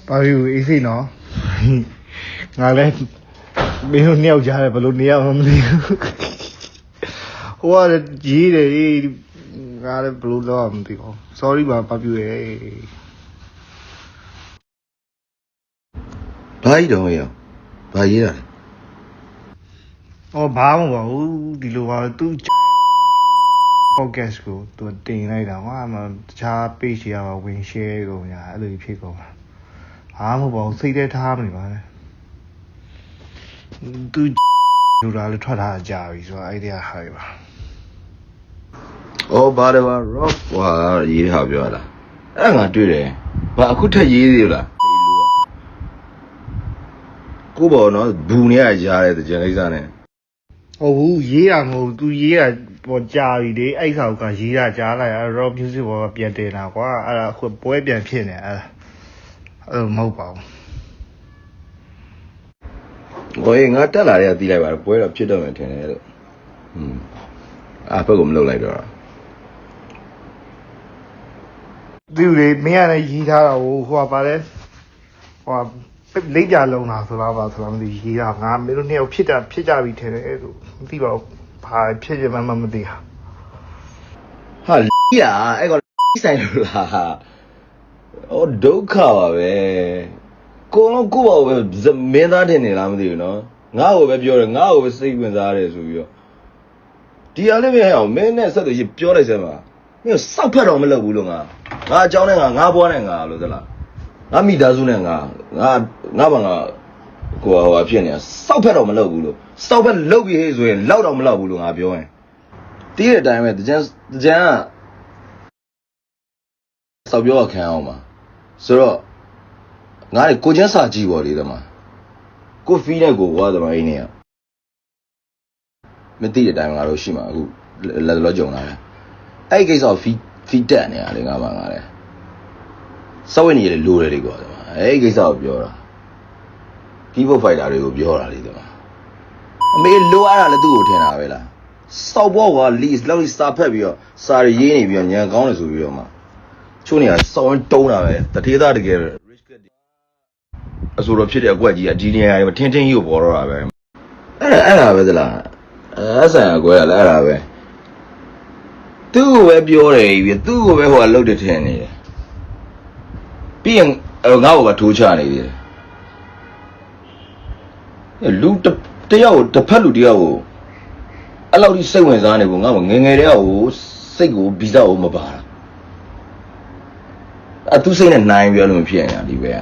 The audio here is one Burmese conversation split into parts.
ဘာလို့အေးစိနော်ငါလည်းမင်းတို့နှစ်ယောက်ကြားတယ်ဘယ်လိုနေရမှမသိဘူးဟိုကရေးတယ်ငါလည်းဘယ်လိုလုပ်မှမသိဘူး sorry ပါပြူရဲ့ဘာကြီးတော့ရောဘာရေးတာလဲအော်ဘာမှမပါဘူးဒီလိုပါသူpodcast ကိုသူတင်လိုက်တာဟာမှတခြား page ရပါဝင် share ကုန်ညာအဲ့လိုဖြစ်ကုန်တာအားမပေါ့စိတ်ထဲထားမနေပါနဲ့သူလူလာလည်းထွက်လာကြပြီဆိုတော့အဲ့ဒီဟာရပါအော်ဘာလဲဘာ rock ဟာရေးထားပြောလားအဲ့ငါတွေ့တယ်ဘာအခုထက်ရေးသေးလားကိုဘောနော်ဘူးနေရကြားတဲ့ကြံကိစ္စနဲ့ဟုတ်ဘူးရေးရမဟုတ်သူရေးရပေါ်ကြာပြီလေအဲ့ဆောက်ကရေးရကြားလိုက်အဲ့ rock music ဘောကပြန်တင်တာကွာအဲ့ဒါအခုပွဲပြန်ဖြစ်နေအဲ့မဟုတ်ပါဘူးဟိုငါတက်လာတဲ့တီးလိုက်ပါပွဲတော့ဖြစ်တော့မယ်ထင်တယ်လို့ဘက်ကိုမလုပ်လိုက်တော့သူလေမင်းကလည်းရေးထားတာဟိုပါလဲဟိုလိပ်ကြလုံးတာဆိုတော့ပါဆိုတော့မသိရေးတာငါမင်းတို့နှစ်ယောက်ဖြစ်ကြပြီထင်တယ်အဲ့လိုမသိပါဘူးဘာဖြစ်မှမသိဟာလီးတာအဲ့ကောင်ဆိုင်လို့လားအော်ဒုက္ခပါပဲကိုလုံးကိုပါပဲမင်းသားတင်နေလားမသိဘူးနော်ငါ့ကိုပဲပြောတယ်ငါ့ကိုပဲစိတ်ဝင်စားတယ်ဆိုပြီးတော့ဒီအားလေးမရအောင်မင်းနဲ့ဆက်သွယ်ရေးပြောလိုက်စမ်းပါမင်းစောက်ဖက်တော့မလုပ်ဘူးလို့ငါအကြောင်းနဲ့ငါဘွားနဲ့ငါလို့သလားငါမိသားစုနဲ့ငါဘာငါကိုဟိုဖြစ်နေတာစောက်ဖက်တော့မလုပ်ဘူးလို့စောက်ဖက်လုပ်ပြီးဟေ့ဆိုရင်လောက်တော့မလောက်ဘူးလို့ငါပြောရင်တီးတဲ့အတိုင်းပဲတကြံကစောက်ပြောခံအောင်ပါဆိုတော့ငါလေကိုချင်းစာကြည့်ပေါ်လေတမကိုဖီးနဲ့ကိုဝါသမားကြီးနေရမသိတဲ့အတိုင်းငါတို့ရှိမှာအခုလက်လောကြုံလာတယ်အဲ့ဒီကိစ္စကိုဖီးတက်နေရလေငါလေစောက်ဝင်နေရလိုတယ်လေကွာတမအဲ့ဒီကိစ္စကိုပြောတာကီးဘုတ်ဖိုက်တာတွေကိုပြောတာလေတမအမေလိုအားတာလည်းသူ့ကိုထင်တာပဲလားစောက်ဘောကလီစ်လောက်စာဖက်ပြီးတော့စာရရေးနေပြီးတော့ညံကောင်းတယ်ဆိုပြီးတော့မှချိုးနေတာစောက်ဝင်တုံးတာပဲတထေးသားတကယ်အဆိုတော့ဖြစ်တဲ့အကွက်ကြီးအဒီနေရာတွေထင်းကြီးကိုပေါ်တော့တာပဲအဲ့ဒါပဲသလားအဲ့ဆိုင်အကွက်ရလဲအဲ့ဒါပဲသူ့ကိုပဲပြောတယ်ပြီးသူ့ကိုပဲဟိုကလှုပ်တဲ့ထင်နေတယ်ပြီးရင်ငါ့ကိုပဲထိုးချနေတယ်လူတယောက်တစ်ဖက်လူတယောက်ကိုအဲ့လောက်ကြီးစိတ်ဝင်စားနေဘူးငါ့ကိုငယ်တည်းကဟိုစိတ်ကိုဗီဇကိုမပါတာသူစိတ်နဲ့နိုင်ပြောလို့မဖြစ်နေတာဒီပဲ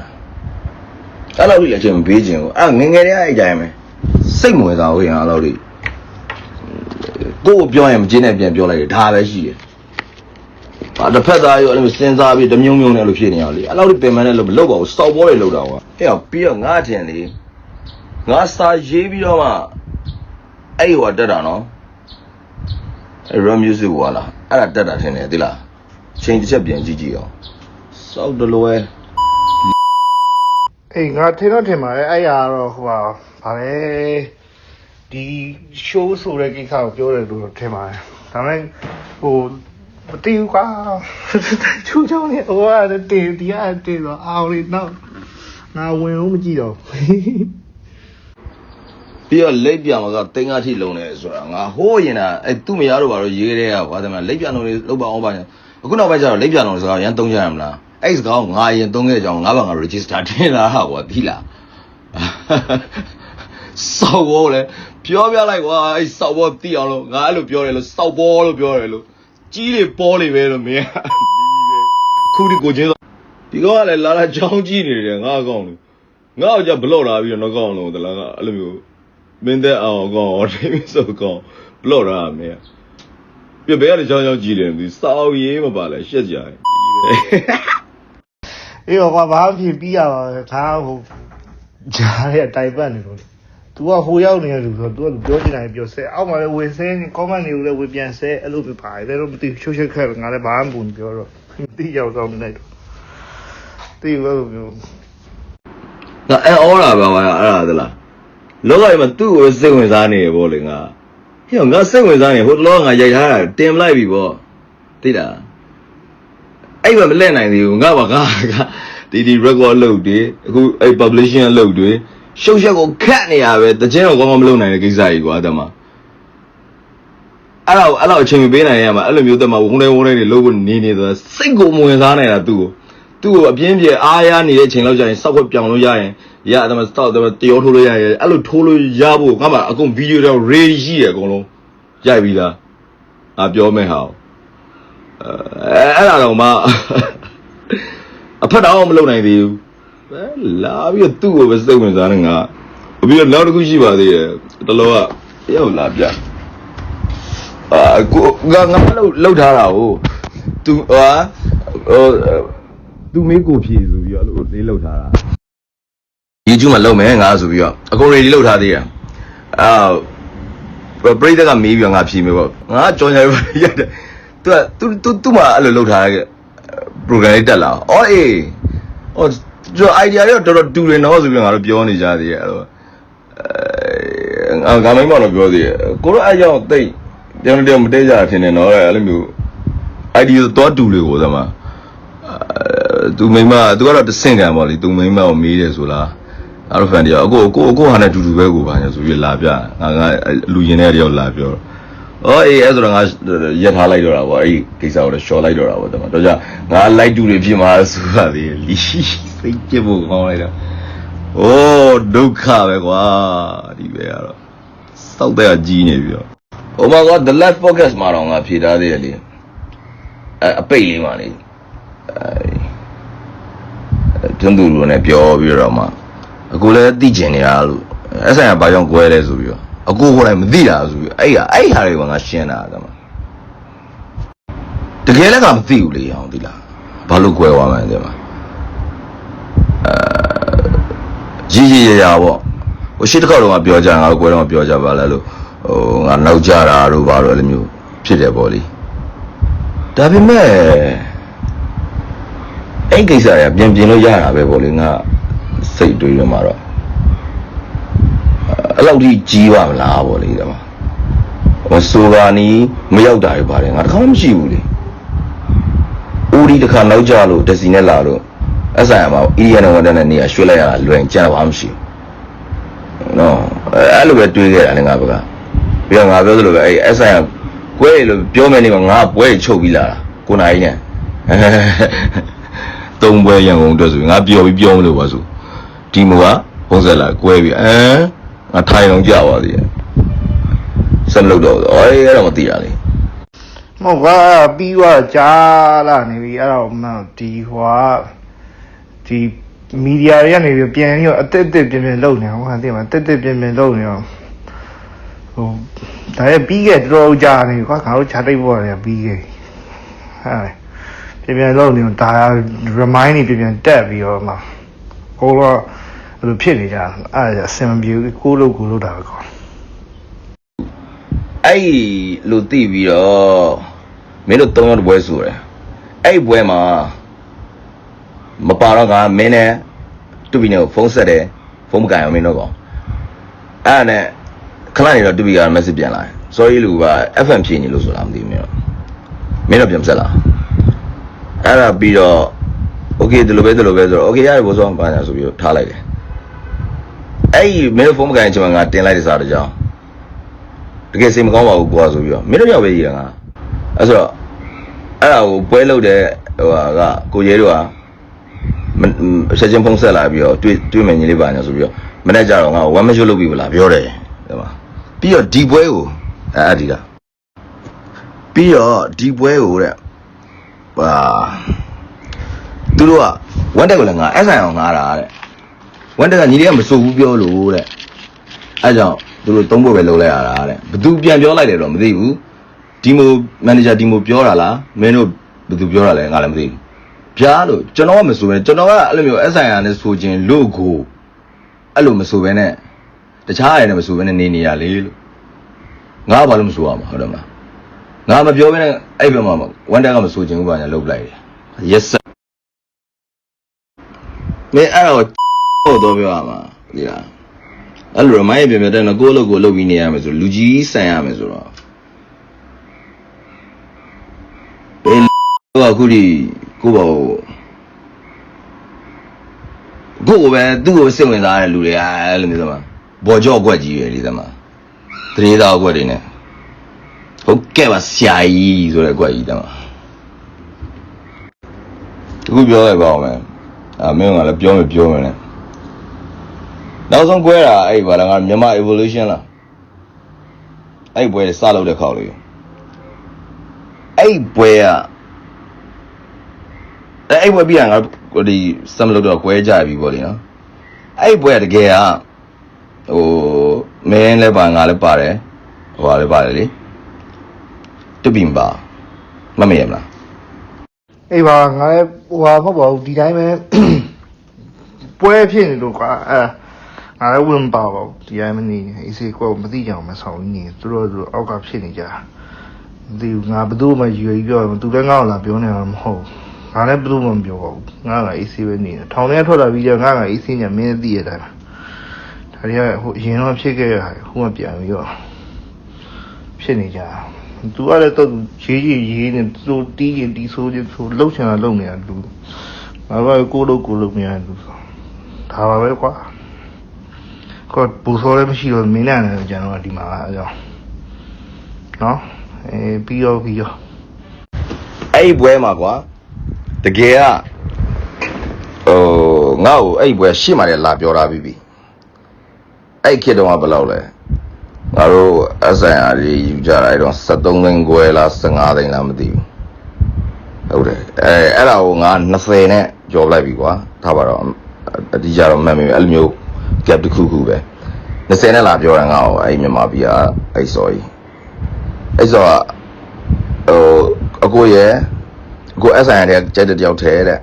အဲ့လောက်ကြီးအချိန်မပေးခြင်းကိုငယ်တည်းအဲ့တိုင်းပဲစိတ်မဝင်စားဘူးရင်အဲ့လောက်ကြီးကိုယ်ပြောရင်မကျင်းနဲ့ပြန်ပြောလိုက်တယ်ဒါပဲရှိတယ်တစ်ဖက်သားရောအဲ့လိုစဉ်းစားပြီးတမြုံမြုံနဲ့လို့ဖြစ်နေရလေအဲ့လောက်ကြီးပင်မနဲ့လို့မလုပ်ပါဘူးစောက်ဘောတွေလုပ်တာကွာအဲ့တော့ပြီးတော့ငါထင်လေငါစာရေးပြီးတော့မှအဲ့ဟိုတက်တာနော်အဲ့ raw music ဟွာလားအဲ့ဒါတက်တာထင်တယ်သိလားချိန်တစ်ချက်ပြန်ကြည့်အောင်စောက်တလွယ်အေးငါထင်ပါလေအဲ့ဟာတော့ဟိုဗာလဲဒီ show ဆိုတဲ့ကိစ္စကိုပြောတယ်လို့ထင်ပါတယ်ဒါပေမဲ့ဟိုမသိဘူးကွာချူချောင်းနေဟိုကတင်ဒီကတင်တော့အောင်လေတော့ငါဝင်ဦးမကြည့်တော့ပြီးတော့လက်ပြံကတင်းကားထိလုံနေဆိုတာငါဟိုးရင်တာအဲ့သူ့မရတော့ဘာလို့ရေးတဲ့ကဘာသမလက်ပြံလုံးလေးလောက်ပါအောင်ပါအခုနောက်ပိုင်းကျတော့လက်ပြံလုံးစကားရန်သုံးကြရမလားအဲ့စကားကိုငါရင်သုံးခဲ့ကြအောင်ငါဘာငါ register တင်လာဟာကွာဒီလားစောက်ဘောလေပြောပြလိုက်ကွာအဲ့စောက်ဘောတီးအောင်လို့ငါအဲ့လိုပြောတယ်လို့စောက်ဘောလို့ပြောတယ်လို့ကြီးတွေပေါ်လေပဲလို့မင်းခုဒီကိုချင်းဒီကောင်ကလည်းလာချောင်းကြီးနေတယ်ငါအကောင်လို့ငါ့အကြဘလော့လာပြီးတော့နှကောင်လို့တလားကအဲ့လိုမျိုးမင်းတဲ့အောင်ကောင်တိမစောကောင်ဘလော့လာမင်းပြဘဲကလည်းချောင်းချောင်းကြီးတယ်ဒီစောက်ရေးမပါလဲရှက်ကြတယ်အေးကွာဘာဖြစ်ပြီးရပါလဲခါဟိုကြားရတိုင်ပတ်နေလို့तू ကဟိုရောက်နေတယ်လို့ဆိုတော့ तू ကပြောချင်တယ်ပြောဆဲအောက်မှာလည်းဝေဆဲ comment တွေကိုလည်းဝေပြန်ဆဲအဲ့လိုပဲပါတယ်တော့မသိချိုးချက်ခက်ငါလည်းဘာမှမပုံပြောတော့တိရောက်တော့မလိုက်တော့တိလို့ပြောငါအော်လာပါအဲ့ဒါသလားလောကကြီးမှာသူ့ကိုစိတ်ဝင်စားနေရပေါ့လေငါဟဲ့ငါစိတ်ဝင်စားနေဟိုတလောငါရိုက်ထားတာတင်လိုက်ပြီပေါ့သိလားအဲ့မှာမလဲနိုင်သေးဘူးငါပါ ဒီ record လုပ်တယ်အခုအဲ့ publishing လုပ်တယ်ရှုပ်ရက်ကိုခတ်နေရပဲတခြင်းတော့ကောင်းကောင်းမလုပ်နိုင်တဲ့ကိစ္စကြီးကွာတက်မှာအဲ့တော့အချိန်မပေးနိုင်ရမှာအဲ့လိုမျိုးတက်မှာဝုန်းတိုင်းတွေလုပ်ဖို့နေသွားစိတ်ကိုမဝင်စားနိုင်တာသူ့ကိုအပြင်းပြေအားရနေတဲ့အချိန်လောက်ကြာရင်စောက်ခွက်ပြောင်းလို့ရရင်ရတယ်မှာစောက်တယ်တရောထိုးလို့ရရင်အဲ့လိုထိုးလို့ရဖို့ငါမှအကုန် video တော့ ready ရှိတယ်အကုန်လုံးရိုက်ပြီးသားပြောမယ်ဟာအဲ့ဒါတော့မှအဖက်တော့မလုပ်နိုင်သေးဘူးလာပြီးတော့သူ့ကိုပဲစိတ်ဝင်စားနေငါပြီးတော့နောက်တစ်ခုရှိပါသေးတယ်တလောကရောက်လာပြကိုငါလှုပ်ထားတာကိုသူသူမင်းကိုဖြေဆိုပြီးတော့အဲ့လိုလေးလှုပ်ထားတာ YouTube မှာလုပ်မယ်ငါဆိုပြီးတော့အကုန် ready လုပ်ထားသေးတယ်ပရိသတ်ကမေးပြီးတော့ငါဖြေမယ်ပေါ့ငါကြော်ညာရတယ်သူ့မှာအဲ့လိုလှုပ်ထားတဲ့ program လေးတက်လာအော်အေးကျွန်တော် idea တွေတော့တော်တော်တူတယ်နော်ဆိုပြီးတော့ငါတို့ပြောနေကြသေးတယ်အဲ့လိုငါမင်းမတော့ပြောသေးတယ်ကိုတော့အဲ့ကြောင့်တိတ်ပြောနေတယ်မတဲကြတာထင်တယ်နော်အဲ့လိုမျိုး idea တော့တူလေကိုသမားသူမိမသူကတော့တဆင့်ကံပေါ့လေသူမိမကိုမေးတယ်ဆိုလားအဲ့လိုဖန်တယောက်ကိုဟာနဲ့တူတူပဲကိုပါညာဆိုပြီးလာပြငါလူရင်တဲ့တယောက်လာပြောအော်အေးအဲ့ဆိုတော့ငါရက်ထားလိုက်တော့တာပေါ့အဲ့ဒီကိစ္စကိုတော့ short လိုက်တော့တာပေါ့တမတော့ကြငါ like တူတွေဖြစ်မှာဆိုပါသေးလီစိတ်ပြဖို့ကောင်းလိုက်တော့အိုးဒုက္ခပဲကွာဒီပဲကတော့စောက်တဲ့ကကြီးနေပြီတော့ဟိုမှာက the last podcast မှာတော့ငါဖြေထားသေးတယ်လေအပိတ်လေးမှာလေကျွန်းသူလူနဲ့ပြောပြီးတော့မှအခုလည်းသိကျင်နေတာလို့အဲ့ဆိုင်ကဘာကြောင့်ကွဲလဲဆိုပြီးတော့အကိုကိုယ်တိုင်မသိတာဆိုပြီးအဲ့ဟာတွေကငါရှင်းတာကမှတကယ်လည်းငါမသိဘူးလေအောင်သိလားဘာလို့ကွဲသွားမှန်းတဲ့မှာရပေါ့ဟိုရှစ်တစ်ခေါက်တော့ငါပြောကြငါတို့ကွဲတော့ပြောကြပါလားလို့ဟိုငါနောက်ကြတာတို့ဘာလို့အဲ့လိုမျိုးဖြစ်တယ်ပေါ့လေဒါပေမဲ့အဲ့ကိစ္စရပြင်လို့ရတာပဲပေါ့လေငါစိတ်တွေးရမှာတော့အဲ့လောက်ကြီးကြီးပါမလားပေါ့လေဒီမှာမဆိုပါနီးမရောက်တာတွေပါတယ်ငါတခါမှမရှိဘူးလေဦးဒီတခါနောက်ကြလို့ဒက်စီနဲ့လာလို့အဲ့ဆိုင်မှာအီရီယန်ဝတ်တဲ့နေရာရွှေ့လိုက်ရတာလွယ်ကြံပါမရှိဘူးနော်အဲ့လိုပဲတွေးခဲ့တာလေငါဘက်ကပြီးတော့ငါပြောသလိုပဲအဲ့ဆိုင်ကကွဲလို့ပြောမယ်နေမှာငါပွဲချုပ်ပြီးလာတာကိုနိုင်နဲ့သုံးပွဲရန်ကုန်အတွက်ဆိုငါပြောမလို့ပါဆိုဒီမူကပုံစံလာကွဲပြီးငါထိုင်အောင်ကြပါသေးတယ်ဆက်လုပ်တော့အဲ့တော့မသိတာလေမဟုတ်ပါပြီးတော့ကြားလာနေပြီအဲ့တော့မှဒီဒီမီဒီယာတွေကနေပြီးပြန်ပြီးတော့အသက်ပြင်လုပ်နေအောင်ဟာသိမှာတက်ပြင်လုပ်နေအောင်ဟိုဒါရပြီးခဲ့တော်ကြာနေကွာငါတို့ခြားတိတ်ပေါ်တယ်ပြီးခဲ့ဟာပြန်လုပ်နေဒါ remind နေပြန်တက်ပြီးတော့မှဟိုတော့အဲ့လိုဖြစ်နေကြအဲ့ဒါအဆင်မပြေဘူးကိုလို့တာပဲကွာအဲ့လိုသိပြီးတော့မင်းတို့၃ယောက်တပွဲဆိုတယ်အဲ့ပွဲမှာမပါတော့ကမင်းနဲ့တူဘီနဲ့ဖုန်းဆက်တယ်ဖုန်းမကန်အောင်မင်းတို့ကောအဲ့ဒါနဲ့ခဏနေတော့တူဘီက message ပြန်လာတယ် sorry လူက FM ဖြေနေလို့ဆိုတာမသိဘူးမင်းတို့ပြန်ဆက်လာအဲ့ဒါပြီးတော့ okay ဒီလိုပဲဆိုတော့ okay ရတယ်ဘောစောဘာညာဆိုပြီးထားလိုက်တယ်အဲ့မင်းတို့ဖုန်းမကန်ချိန်မှာငါတင်လိုက်တဲ့စာတကြောင်တကယ်စိတ်မကောင်းပါဘူးကွာဆိုပြီးတော့မင်းတို့ရောက်ပဲကြီးတယ်ငါအဲ့ဆိုတော့အဲ့ဒါကိုပွဲလုပ်တဲ့ဟိုကကိုရဲတို့ကဆက်ချင်းဖုန်းဆက်လာပြီးတော့တွေ့မယ်ညီလေးပါညာဆိုပြီးတော့မနေ့ကျတော့ငါဝမ်းမရွတ်လုပ်ပြီးဗလားပြောတယ်ဒီမှာပြီးတော့ဒီပွဲကိုဒီကပြီးတော့ဒီပွဲကိုတဲ့သူတို့ကဝမ်းတက်ကိုလည်းငါအဲ့ဆိုင်အောင်ငါတာတဲ့ဝမ်းတက်ကညီလေးကမစိုးဘူးပြောလို့တဲ့အဲ့ကြောင့်သူတို့သုံးဖို့ပဲလုပ်လိုက်ရတာတဲ့ဘသူပြန်ပြောလိုက်တယ်တော့မသိဘူးဒီမိုမန်နေဂျာဒီမိုပြောတာလားမင်းတို့ဘသူပြောတာလဲငါလည်းမသိဘူးပြားလို့ကျွန်တော်ကမဆိုပဲကျွန်တော်ကအဲ့လိုမျိုး SIR နဲ့ဆိုခြင်းလို့ကိုအဲ့လိုမဆိုပဲနဲ့တခြားအရာနဲ့မဆိုပဲနဲ့နေရလေလို့ငါဘာလို့မဆိုရမှာဟုတ်တယ်မလားငါမပြောဘဲနဲ့အဲ့ဘက်မှာဝမ်းတက်ကမဆိုခြင်းဘူးပါညာလုပ်လိုက်တယ် yes sir မင်းအဲ့တော့ပြောရမှာဒီလားအဲ့လိုမိုင်းပြပြတဲ့နော်ကိုယ့်အလုပ်ကိုလုပ်ပြီးနေရမယ်ဆိုလူကြီးဆန်ရမယ်ဆိုတော့ဘယ်လိုအခုဒီကိုပေါ့ ကိုယ်ပဲသူ့ကိုစိတ်ဝင်စားတဲ့လူတွေကအဲ့လိုမျိုးသမားဘော်ကြော့ကွက်ကြီးပဲလေသမားတရေသားကွက်တွေနဲ့ဟုတ်ကဲ့ပါဆရာကြီးဆိုတဲ့ကွက်ကြီးသမားအခုပြောရပါဦးမယ်မင်းကလည်းပြောမယ်နဲ့နောက်ဆုံးကွဲတာအဲ့ဘာလဲငါမြန်မာ evolution လားအဲ့ပွဲစလုပ်တဲ့ခေါက်လေးအဲ့ပွဲကအဲ့ပွဲပြီးရင်ငါဒီစမ်းလို့တော့ကွဲကြပြီပေါ့လေနော်အဲ့ပွဲတကယ်ကဟိုမင်းလည်းပါငါလည်းပါတယ်ဟိုလည်းပါတယ်လေတပင်ပါမမေ့ရမလား အေးပါငါလည်းဟိုဟာမဟုတ်ပါဘူးဒီတိုင်းပဲပွဲဖြစ်နေလို့ကွာငါလည်းဝင်ပါပါဘူးဒီတိုင်းမနေအေးစေးကိုမသိကြအောင်မဆောင်နေသူတို့အောက်ကဖြစ်နေကြမသိဘူးငါဘယ်သူမှရွေပြောသူလည်းငါ့ကိုလာပြောနေတာမဟုတ်ငါလည်းဘယ်သူမှမပြောပါဘူးငါကအေးစေးပဲနေတယ်ထောင်ထဲထွက်လာပြီးတော့ငါကအေးစေးညမင်းသိရတဲ့အတိုင်းဒါတွေကဟိုအရင်တော့ဖြစ်ခဲ့ရတာဟိုမှပြန်ပြီးတော့ဖြစ်နေကြသူကလည်းတော့ရေးနေသူတီးရင်တီးဆိုးချင်းဆိုလှုပ်ချင်တာလှုပ်နေတာလူဘာပဲကိုလုပ်မရလူဒါပါပဲကွာကိုပူဆိုးလည်းမရှိတော့မင်းနဲ့လည်းကျွန်တော်ဒီမှာအကြောင်းနော်ပြီးရောအဲ့ပွဲမှာကွာတကယ်ကငါ့ကိုအဲ့ပွဲရှေ့မှာလည်းလာပြောတာပြီအဲ့ခေတ်တုန်းကဘယ်လောက်လဲငါတို့အဆိုင်အားကြီးယူကြတာအဲ့တော့73သိန်းခွဲလား15သိန်းလားမသိဘူးဟုတ်တယ်အဲ့ဒါကိုငါ20နဲ့ကြော်လိုက်ပြီကွာထားပါတော့အတိအကျတော့မှတ်မိမယ်အဲ့လိုမျိုး gap တစ်ခုပဲ20နဲ့လာပြောတာငါ့ကိုအဲ့မြန်မာပြည်ကအဲ့စော်ကြီးအဲ့စော်ကအကိုရဲ့ကိုအဆိုင်အားတဲ့ကြိုက်တဲ့တယောက်ထဲတဲ့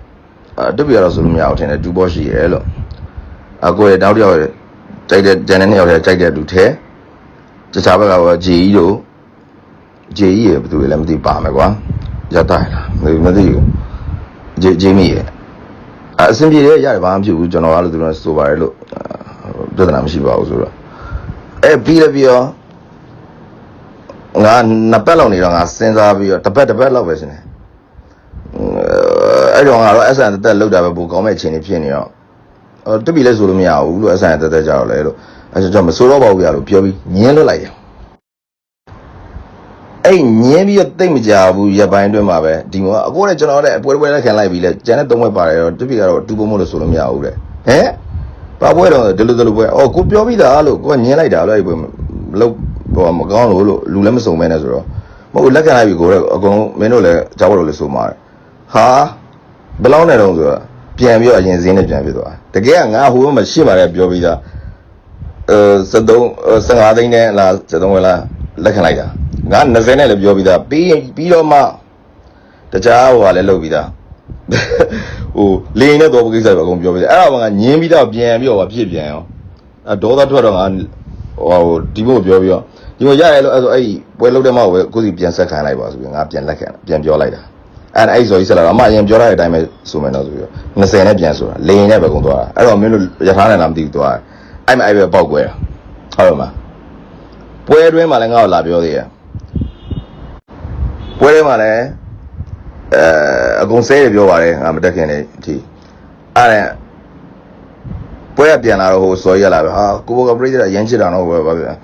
တပည့်ရတော့ဆိုလို့မရအောင်ထင်တယ်ဒူဘော့ရှိရဲလို့အကိုရဲ့တောက်တယောက်ကြိုက်တဲ့ဂျန်နဲ့နှစ်ယောက်ထဲကြိုက်တဲ့လူထဲတခြားဘက်ကဂျေကြီးတို့ဂျေကြီးရဘယ်သူလဲမသိပါမယ်ကွာရတိုင်းလားမသိဘူးဂျေမီရအဆင်ပြေတယ်ရတယ်ဘာမှမဖြစ်ဘူးကျွန်တော်ကလည်းသူတို့ဆိုပါတယ်လို့ပြဿနာမရှိပါဘူးဆိုတော့ပြီးရောငါနှစ်ပတ်လောက်နေတော့ငါစဉ်းစားပြီးတော့တစ်ပတ်လောက်ပဲရှင်တယ်အဲ့တော့ငါတော့အဆန်တက်လောက်တာပဲပိုကောင်းမဲ့အချိန်တွေဖြစ်နေတော့တပီလဲဆိုလို့မရဘူးလို့အဆန်တက်ကြတော့လေလို့အဲ့ကြောင့်မဆိုတော့ပါဘူးရလို့ပြောပြီးညင်းလွတ်လိုက်တယ်အဲ့ညင်းပြီးတော့တိတ်မကြဘူးရပိုင်းအတွင်းမှာပဲဒီမှာအကိုနဲ့ကျွန်တော်လည်းပွဲလက်ခံလိုက်ပြီလေကျန်တဲ့3ဘွဲပါတယ်တော့တပီကတော့တူဖို့မို့လို့ဆိုလို့မရဘူးတဲ့ဘာပွဲတော့ဒီလိုပွဲကိုပြောပြီးသားလို့ကိုကညင်းလိုက်တာလို့အဲ့ပွဲလို့ဘောမကောင်းလို့လူလည်းမစုံမဲနဲ့ဆိုတော့မဟုတ်လက်ခံလိုက်ပြီကိုတော့အကုန်မင်းတို့လည်းကြောက်လို့လည်းဆိုမှာဟာဘယ်လောက်နဲ့တော့ဆိုတော့ပြန်ပြီးတော့အရင်စင်းနဲ့ပြန်ပြသွားတကယ်ကငါဟိုဘက်မှာရှင်းပါတယ်ပြောပြီးသား15သိန်းနဲ့လား73ဝယ်လားလက်ခံလိုက်တာငါ20နဲ့လည်းပြောပြီးသားပြီးတော့မှတခြားဟိုကလည်းလုပ်ပြီးသားဟိုလေရင်နဲ့တော့ကိစ္စပဲအကုန်ပြောပြီးသားအဲ့တော့ငါညင်းပြီးတော့ပြန်ပြီးတော့ဖြစ်ပြန်ရောဒေါသထွက်တော့ငါဟိုဒီဘို့ပြောပြီးတော့ဒီဘို့ရတယ်လို့အဲ့ပွဲလုပ်တဲ့မှာပဲကိုစီပြန်ဆက်ခံလိုက်ပါဆိုပြီးငါပြန်လက်ခံပြန်ပြောလိုက်တာအဲ့ဆိုကြီးဆက်လာတော့အမအရင်ပြောတဲ့အတိုင်းပဲဆိုမယ်တော့ဆိုပြီးတော့20နဲ့ပြန်ဆိုတာလေရင်နဲ့ပဲကုန်သွားတာအဲ့တော့မင်းတို့ရထားနဲ့လားမသိဘူးသွားအဲ့ပဲပေါက်ကွဲဟုတ်တယ်မပွဲတွင်းမှာလည်းငါ့ကိုလာပြောသေးတယ်ပွဲထဲမှာလည်းအကုန်ဆဲရပြောပါတယ်ငါမတက်ခင်လေးအထိအဲ့ပွဲကပြန်လာတော့ဟိုစော်ရလာပဲဟာကိုဘောကပြိတ္တာရမ်းချစ်တာတော့ဘာပြန်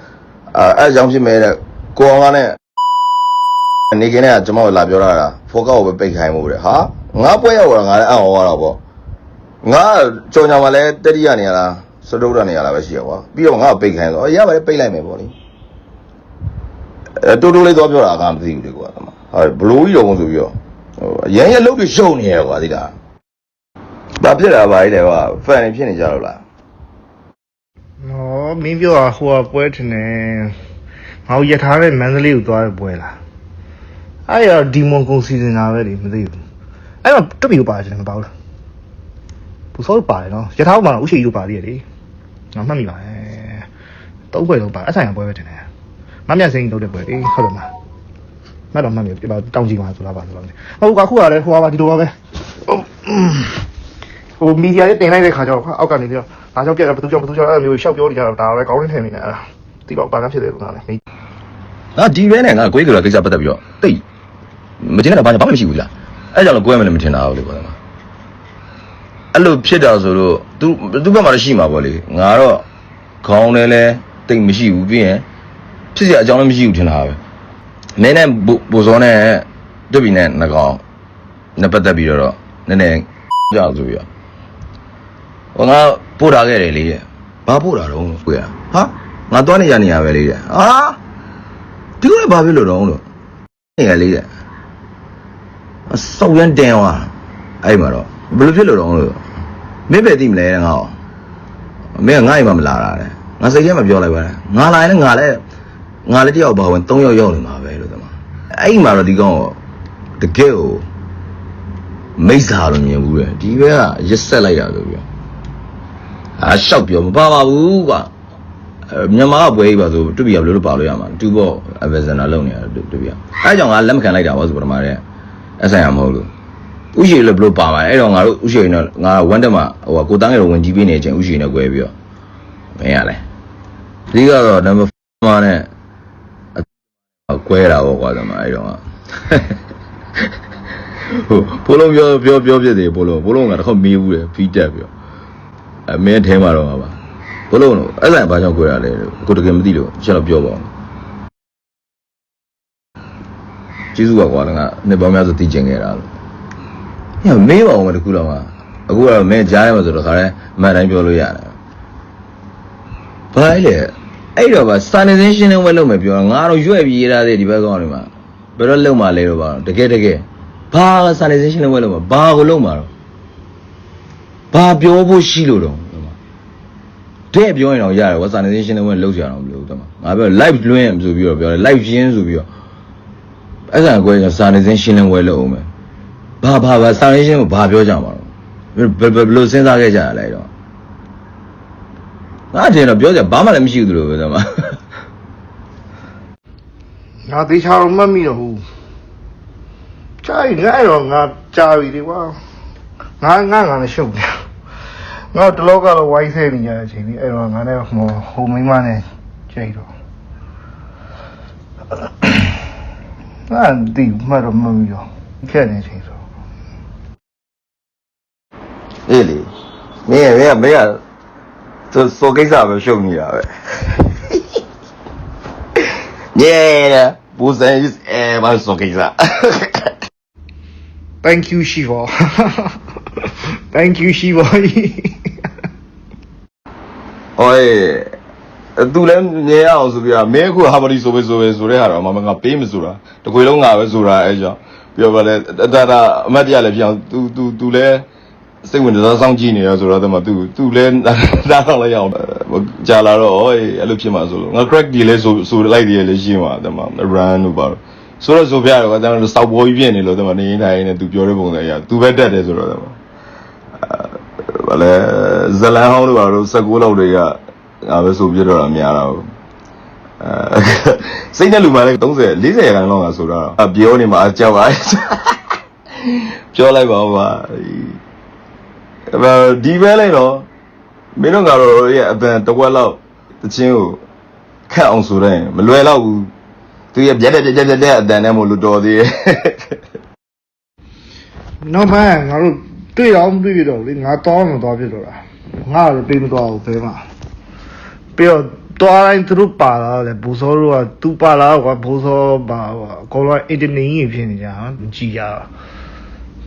အဲ့ကြောင့်ဖြစ်မဲ့တဲ့ကိုအောင်ကနဲ့နေခင်းနဲ့ကျွန်တော်လာပြောတာဖောကောက်ကိုပဲပိတ်ခိုင်းမှုတဲ့ဟာငါပွဲရောက်တော့ငါလည်းအံ့ဩရတော့ပေါ့ငါကြောင်ကြောင်မှာလည်းတတိယနေရလားစတုဒ္ဒနေရလားပဲရှိရကွာပြီးတော့ငါ့ကိုပိတ်ခိုင်းတော့ရပါတယ်ပိတ်လိုက်မယ်ပေါ့လေတိုးလေးတော့ပြောတာကမသိဘူးလေကွာဟာဘလိုကြီးတော့ဆိုပြီးတော့ရန်ရလုတ်ပြီးရှုံနေရကွာဒီလားဘာဖြစ်တာပါလဲကွာဖန်နေဖြစ်နေကြတော့လားမင်းပြောတာဟိုကပွဲထင်တယ်ငါ့ရထားတဲ့မန္တလေးကိုသွားတဲ့ပွဲလားအဲ့ရဒီမွန်ကုန်စီစဉ်တာပဲလေမသိဘူးအဲ့တော့တွတ်ပြီးပါတယ်မပေါ့လားပူစောပါတယ်နော်ရထားမှာဥရှိတို့ပါသေးတယ်လေငါမှတ်မိပါတယ်3ပွဲလုံးပါအဆိုင်ပွဲပဲထင်တယ်မမြတ်စိန်လုပ်တဲ့ပွဲအေးဟုတ်တယ်မမှတ်တော့မှတ်မိပြတောင်းကြည့်ပါဆိုလားပါဆိုတော့ဟုတ်ကခုကလည်းဟိုပါဒီလိုပါပဲဟိုမီဒီယာလေးတင်လိုက်တဲ့ခါကျတော့အောက်ကနေပြီးတော့ဒါကြောင့်ပြက်တာဘသူကြောင့်အဲ့မျိုးရှောက်ပြောနေကြတော့ဒါပဲကောင်းနေထင်နေတယ်အဲ့ဒါဒီတော့ဘာကဖြစ်တယ်လို့နားလဲငါဒီပဲနဲ့ငါကိုယ်ကကိစ္စပတ်သက်ပြီးတော့တိတ်မကျင်းတော့ဘာမှမရှိဘူးလားအဲ့ကြောင့်လည်းကိုယ်မှလည်းမထင်တာဘူးလေကွာ အဲ့လိုဖြစ်တာဆိုတော့သူဘက်မှာရှိမှာပေါ့လေငါတော့ခေါင်းလည်းတိတ်မရှိဘူးပြီးရင်ဖြစ်စရာအကြောင်းလည်းမရှိဘူးထင်တာပဲမင်းနဲ့ဘိုးစောနဲ့တွေ့ပြီနဲ့နှကောင်နဲ့ပတ်သက်ပြီးတော့နည်းနည်းကြောက်ဆိုပြီးတော့ငါပို့ထားခဲ့တယ်လေဘာပို့တာတော့ကိုရဟာငါသွားနေရပဲလေဟာဒီလိုလည်းဘာဖြစ်လို့တော့လို့နေရလေစောက်ရန်တင်သွားအဲ့မှာတော့ဘယ်လိုဖြစ်လို့တော့လို့မင်းပဲသိမလဲငါ့မင်းကငါ့အိမ်မှာမလာတာလေငါစိတ်ထဲမှာပြောလိုက်ပါတယ်ငါလာရင်လည်းငါလည်းတယောက်ပါဝင်3ယောက်ရောက်နေမှာပဲလို့တမအဲ့မှာတော့ဒီကောင်တကယ်ကိုမိစ္ဆာလို့မြင်ဘူးလေဒီဘက်ကရက်ဆက်လိုက်တာလို့ပြောရှောက်ပြောမပါဘူးကွာမြန်မာကပွဲကြီးပါဆိုတူပြရဘယ်လိုပါလို့ရမှာတူပေါ့အဗဇနာလုံနေရတူပြအဲ့ကြောင့်ငါလက်မခံလိုက်တာပါဆိုပထမတဲ့အဆိုင်ရမဟုတ်လို့ဥရှိလည်းဘယ်လိုပါမှာအဲ့တော့ငါတို့ဥရှိရင်တော့ငါဝမ်းတက်မှာဟိုကိုတန်းငယ်တော့ဝင်ကြီးပေးနေချိန်ဥရှိနဲ့꿰ပြီးတော့မင်းရလဲဒီကတော့နံပါတ်4နဲ့꿰တာပေါ့ကွာသမအဲ့တော့ဟိုဘိုးလုံးပြောဖြစ်တယ်ဘိုးလုံးကတော့မေးဘူးတယ်ဖီးတက်ပြီးတော့မင်းထဲမှာတော့ပါဘိုးလုံးတော့အဲ့ဆိုင်ဘာကြောင့်꿰ရလဲကိုတကယ်မသိလို့ချက်တော့ပြောပါဦးကျေးဇူးပါကွာငါနှစ်ပေါင်းများစွာသိကျင်ခဲ့တာလို့ညမေးပါဦးမတခုတော့အခုကတော့မင်းကြားရမှာဆိုတော့ခါရဲမှန်တိုင်းပြောလို့ရတယ်ဘာလဲအဲ့တော့ပါစာနေစင်းရှင်းနေဝဲလုပ်မယ်ပြောငါတော့ရွက်ပြီးရေးထားတဲ့ဒီဘက်ကောင်တွေမှာဘယ်တော့လုံမှလဲတော့ပါတကယ်ဘာစာနေစင်းရှင်းနေဝဲလုပ်မှာဘာကိုလုပ်မှာတော့ဘာပြောဖို့ရှိလို့တော့တဲ့ပြောရင်တော့ရတယ်ဝါစာနေစင်းရှင်းနေဝဲလုပ်ကြရအောင်မလို့တမငါပြော live လွှင့်ဆိုပြီးတော့ပြောတယ် live ရှင်းဆိုပြီးတော့အဲ့ဒါကွဲစာနေစင်းရှင်းလင်းဝဲလုပ်အောင်မယ်ဘာစာနေရှင်းကိုဘာပြောကြမှာတော့ဘယ်လိုစဉ်းစားခဲ့ကြရလဲတော့ငါတင်တော့ပြောကြဘာမှလည်းမရှိဘူးသူလိုပဲတမငါတေချာတော့မှတ်မိတော့ဘူးကြာရင်ငါတော့ငါကြာပြီဒီကွာငါလည်းရှုပ်နေငါတလောကတော့ဝိုင်းဆဲနေရတဲ့အချိန်ကြီးအဲ့တော့ငါနဲ့ဟိုမိန်းမနဲ့ကြိတ်တော့ငါဒီမှတော့မမီတော့ခဲ့နေချိန်ဆိုအေးလေမင်းကစောကိစ္စပဲရှုပ်နေတာပဲYeah, Busan is ever so good. Thank you, Shiva. Thank you, Shiva. Oi, tu lem ni aku suka. Mereka hamari sobe sore hari. Mama ngap pay mesura. Tu kau long ngap mesura aja. Biar boleh. Ada media le biar tu le. Sekarang dah sangji ni ya sura. Tapi tu le dah lah yang jalan oi. Alup cuma sura. Ngak crack dia le sura lagi dia le cuma. Tapi run ubah. Sura sobiar. Tapi stop boy biar ni lo. Tapi ni dah ini tu biar pun ya. Tu better deh sura. Tapi. Boleh. Zalan hau ubah. Sekolah udah ya. Apa sobiar orang miara. Saya ni lumayan. Tunggu saya. Lihat saya kan long sura. Biar ni mah jawab. Biar lagi bawa. Di mana lo? Minum kalau ya, tu gua lau, tu cium, kau orang surai, meluai lau, tu ya jadi, dan yang mulu dua dia. Nampak, kalau tu yang tu itu, ngah tahu tu lah, ngah tu pun tahu tu mah. Pero tu orang terus parah le, busur tu parah, gua busur bah, kalau itu ni ni jangan cia.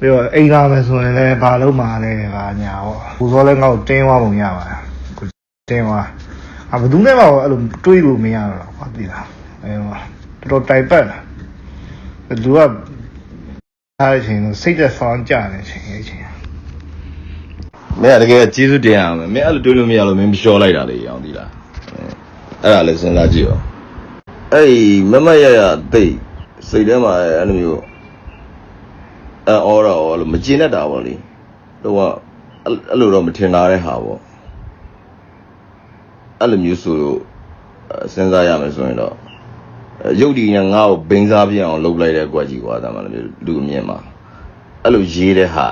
ပြီးတော့အိမ်လာမယ်ဆိုရင်လည်းဘာလို့မှလည်းဟာညာပေါ့ဘူစောလည်းငါ့ကိုတင်းသွားပုံရပါတယ်ကိုတင်းသွားဘယ်သူနဲ့မှအဲ့လိုတွေးလို့မရတော့ကွာသိလားအဲတော့တိုင်ပတ်လာလူကအားချင်းစိတ်သက်ဆောင်းကြနေချင်းအဲ့ချင်းမင်းတကယ်ကျေးဇူးတင်ရမယ်မင်းအဲ့လိုတွေးလို့မရလို့မင်းမလျှော်လိုက်တာလေအောင်သိလားအဲ့ဒါလည်းစဉ်းစားကြည့်ရောအဲ့မမရသိစိတ်ထဲမှာအဲ့လိုမျိုးအော်တော့မကျင်တတ်တာပေါ့လေတော့အဲ့လိုတော့မထင်တာတဲ့ဟာပေါ့အဲ့လိုမျိုးဆိုစဉ်းစားရမယ်ဆိုရင်တော့ရုပ်တည်ငါ့ကိုဘိန်းစားပြအောင်လုပ်လိုက်တဲ့ကွက်ကြီးကွာဒါမှလည်းလူအမြင်မှာအဲ့လိုရေးတဲ့ဟာ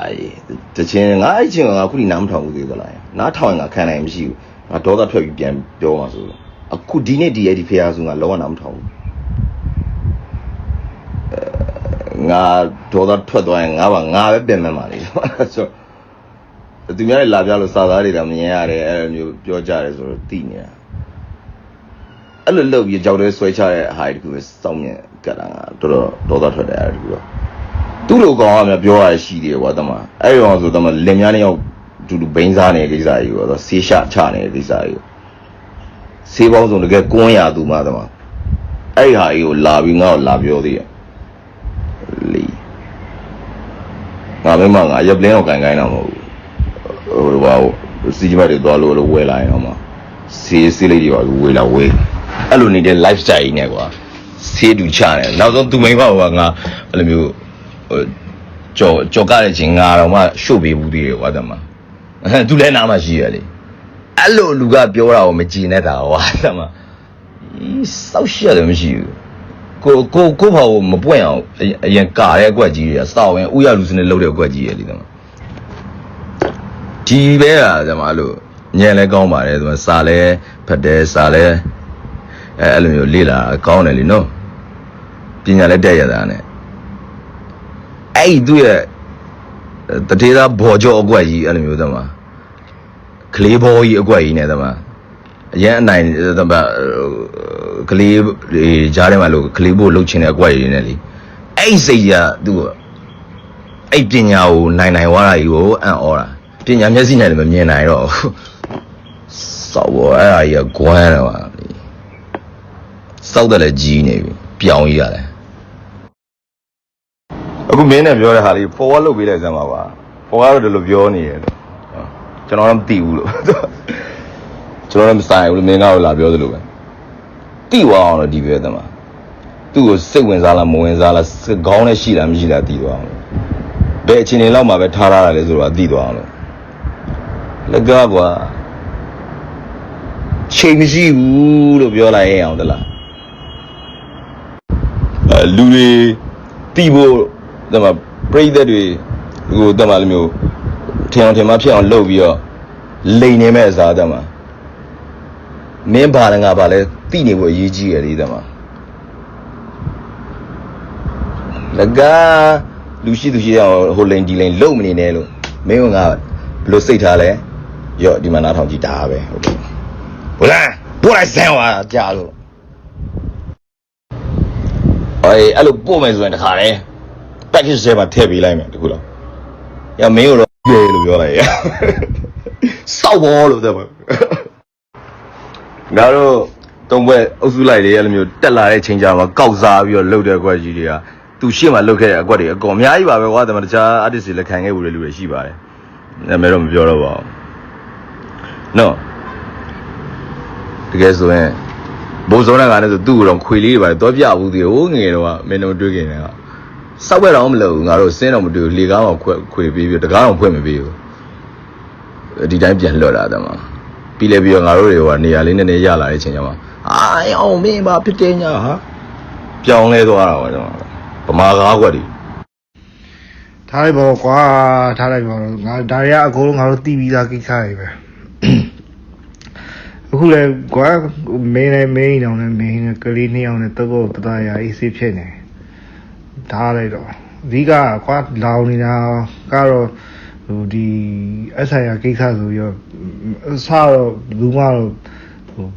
တချင်းငါအဲ့ချင်းငါခုဒီနားမထောင်ဘူးသေးသလားနားထောင်ရင်ငါခံနိုင်မရှိဘူးငါဒေါသထွက်ပြီးပြန်ပြောမှာဆိုအခုဒီနေ့ဒီအဲ့ဒီဖေအားဆိုငါလောကနားမထောင်ဘူးငါဒေါသထွက်သွားရင်ငါပဲပြင်မှန်းပါလေဆို သူများလည်းလာပြလို့စာသားတွေတော့မြင်ရတယ်အဲ့လိုမျိုးပြောကြတယ်ဆိုတော့သိနေတာအဲ့လိုလုပ်ပြီးကြောက်တဲ့ဆွဲချတဲ့ဟာတခုပဲစောင့်မြင်ကတ်တာကတော်တော်ဒေါသထွက်တယ်အဲ့ဒီကူတော့သူ့လိုကောင်ကများပြောရရှိသေးတယ်ကွာတမအဲ့ဒီကောင်ဆိုတမလင်များနေရောက်တူတူဘိန်းစားနေတဲ့ကိစ္စကြီးကွာဆေးရှချနေတဲ့ကိစ္စကြီးဆေးပေါင်းစုံတကယ်ကွန်းရသူမှတမအဲ့ဒီဟာကြီးကိုလာပြီးငါ့ကိုလာပြောသေးတယ်လီငါမင်းမငါရပ်ပလင်းတော့ကန်တော့မဟုတ်ဘူးဟိုဘာစီဂျမတ်တွေသွားလို့ဝယ်လာရင်တော့မှဆေးလေးတွေပါဝယ်လာဝယ်အဲ့လိုနေတဲ့ lifestyle ကြီးနဲ့ကွာဆေးတူချတယ်နောက်ဆုံးသူမိန်းမကငါအဲ့လိုမျိုးကြော်ကားတဲ့ချင်းငါတော့မှရှို့ပေးဘူးသေးတယ်ကွာတမသူလည်းနားမှရှိရလေအဲ့လိုလူကပြောတာကိုမကြည်နဲ့တာကွာတမစောက်ရှက်တယ်မရှိဘူးကိုဘာကိုမပွင့်အောင်အရင်ကာတဲ့အကွက်ကြီးတွေစောက်ရင်ဥရလူစနဲ့လှုပ်တဲ့အကွက်ကြီးရလေတမဒီပဲကတမလို့ညံလဲကောင်းပါတယ်တမစာလဲဖတ်တယ်စာလဲအဲ့လိုမျိုးလေ့လာကောင်းတယ်လीနော်ပညာလည်းတက်ရတာနဲ့အဲ့သူ့ရဲ့တထေးသားဘော်ကြောအကွက်ကြီးအဲ့လိုမျိုးတမကလေးဘောကြီးအကွက်ကြီးနဲ့တမအရင်အနိုင်တမကလေးကြားထဲမှာလို့ကလေးဘို့လှုပ်ချင်တဲ့အကွက်ကြီးနဲ့လीအဲ့စိတ်ကသူ့အဲ့ပညာကိုနိုင်ဝါတာကြီးကိုအံ့ဩတာပညာမျက်စိနဲ့လည်းမမြင်နိုင်တော့စောက်ဘောအဲ့အကြီးကကွမ်းတော့စောက်တယ်လည်းကြီးနေပြီပြောင်းကြီးရတယ်အခုမင်းနဲ့ပြောတဲ့ဟာလေး forward လုပ်ပေးလိုက်စမ်းပါပါ forward တော့ဒီလိုပြောနေတယ်လို့ကျွန်တော်တော့မသိဘူးလို့ကျွန်တော်လည်းမဆိုင်ဘူးလို့မင်းကတော့လာပြောသလိုပဲတိသွားအောင်လို့ဒီပဲတမသူ့ကိုစိတ်ဝင်စားလားမဝင်စားလားခေါင်းနဲ့ရှိလားမရှိလားသိသွားအောင်ဘယ်အချိန်လောက်မှပဲထားရတာလဲဆိုတော့သိသွားအောင်လို့လက်ကားကွာချိန်မရှိဘူးလို့ပြောလိုက်ရင်အောင်တလားလူတွေတီးဖို့တမပြိသက်တွေဟိုတမလိုမျိုးထင်အောင်ထင်မှဖြစ်အောင်လုပ်ပြီးတော့လိန်နေမဲ့အစားတမမင်းဘာလဲငါဘာလဲတိနေဖို့အရေးကြီးရလေတမလကလူရှိသူရှိအောင်ဟိုလိန်ဒီလိန်လုံမနေနဲ့လို့မင်းကငါဘလို့စိတ်ထားလဲရော့ဒီမှာနားထောင်ကြည့်ဒါပဲဟုတ်တယ်ဘလားပို့လိုက်ဆန်းသွားကြာလို့အဲ့လိုပို့မယ်ဆိုရင်တခါလေ package ထဲမှာထည့်ပေးလိုက်မယ်တခုလောက်ရမင်းတို့ပြေလို့ပြောလိုက်ရစောက်ဘောလို့တဲ့ပါငါတို့တုံးပွဲအုပ်စုလိုက်တွေအဲ့လိုမျိုးတက်လာတဲ့ချိန်ကြမှာကောက်စားပြီးတော့လှုပ်တဲ့အကွက်ကြီးတွေကသူရှေ့မှာလှုပ်ခဲ့တဲ့အကွက်တွေအကုန်အများကြီးပါပဲကွာတမတခြား artist တွေလည်းခံခဲ့ဘူးလေလူတွေရှိပါတယ်နာမည်တော့မပြောတော့ပါဘူးနော်တကယ်ဆိုရင်ဘိုးစောနဲ့ကလည်းဆိုသူ့ကိုတော့ခွေလေးတွေပါတယ်တော့ပြဘူးသေးဟိုငယ်တော့ကမင်းတို့တွေ့ခင်တွေကစောက်ပဲတော့မလုပ်ဘူးငါတို့စင်းတော့မတွေ့ဘူးလေကားတော့ခွေပေးပြီးတကားတော့ဖွင့်မပေးဘူးဒီတိုင်းပြန်လွတ်လာတယ်မှာပြီးလဲပြီးတော့ငါတို့တွေကနေရာလေးနည်းနည်းရလာတဲ့အချိန်ကျမှအောင်မင်းပါဖြစ်တယ်ညာဟာပြောင်းလဲသွားတာပါတော့ဗမာကားကွက်တွေထားလိုက်ပါကွာထားလိုက်ပါတော့ငါဒါတွေကအကုန်လုံးငါတို့တီးပြီးသားကိစ္စတွေပဲအခုလေကွာမင်းနဲ့မင်းအောင်နဲ့မင်းနဲ့ကလေးနှစ်ယောက်နဲ့တော့ပသားရာအေးဆေးဖြစ်နေထားလိုက်တော့အဓိကကွာလောင်နေတာကတော့ဟိုဒီအဆိုင်ရာကိစ္စဆိုရောစတော့လူမတော့ဟို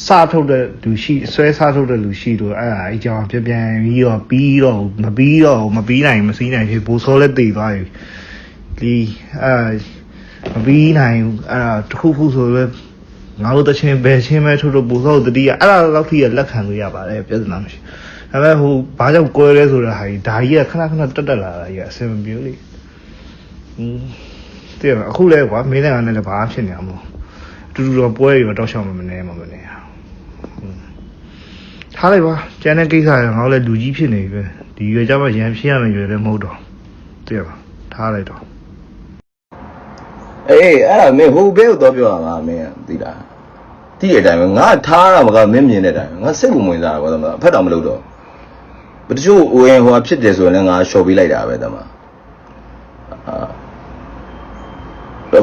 စထုတ်တဲ့လူရှိဆွဲစားထုတ်တဲ့လူရှိတော့အဲ့ဒါအကြောင်းပြန်ပြီးတော့ပြီးတော့မပြီးနိုင်မစည်းနိုင်ဖြစ်ဘိုးစောလည်းတည်သွားပြီဒီမပြီးနိုင်အဲ့ဒါတစ်ခုဆိုတော့ငါတို့တချင်းဘယ်ချင်းပဲထုတ်တော့ဘိုးစောတတိယအဲ့ဒါလောက်ထိလက်ခံလို့ရပါတယ်ပြဿနာမရှိဒါပေမဲ့ဟိုဘာကြောင့်ကွဲလဲဆိုတော့ဟာဒီဒါကြီးကခဏတက်လာတာကြီးအဆင်မပြေလေတဲ့အခုလဲကွာမင်းနဲ့ငါနဲ့လည်းဘာဖြစ်နေမှာမဟုတ်တူတော့ပွဲရောတောက်ချောင်းမနေထားလိုက်ပါကျန်တဲ့ကိစ္စရငါလည်းလူကြီးဖြစ်နေပြီပဲဒီရွယ်ကြမှာရန်ဖြစ်ရမယ်ရွယ်လည်းမဟုတ်တော့တဲ့ပါထားလိုက်တော့အေးအဲ့ဒါမင်းဟိုဘဲကိုတော့ပြောရမှာမင်းသိလားသိတဲ့အတိုင်းပဲငါထားရမှာကမင်းမြင်တဲ့အတိုင်းငါစိတ်ကိုဝင်စားတာကွာတမဖက်တော့မလုပ်တော့ဘယ်တချို့ဝင်ဟိုဖြစ်တယ်ဆိုရင်လည်းငါရှော့ပေးလိုက်တာပဲတမ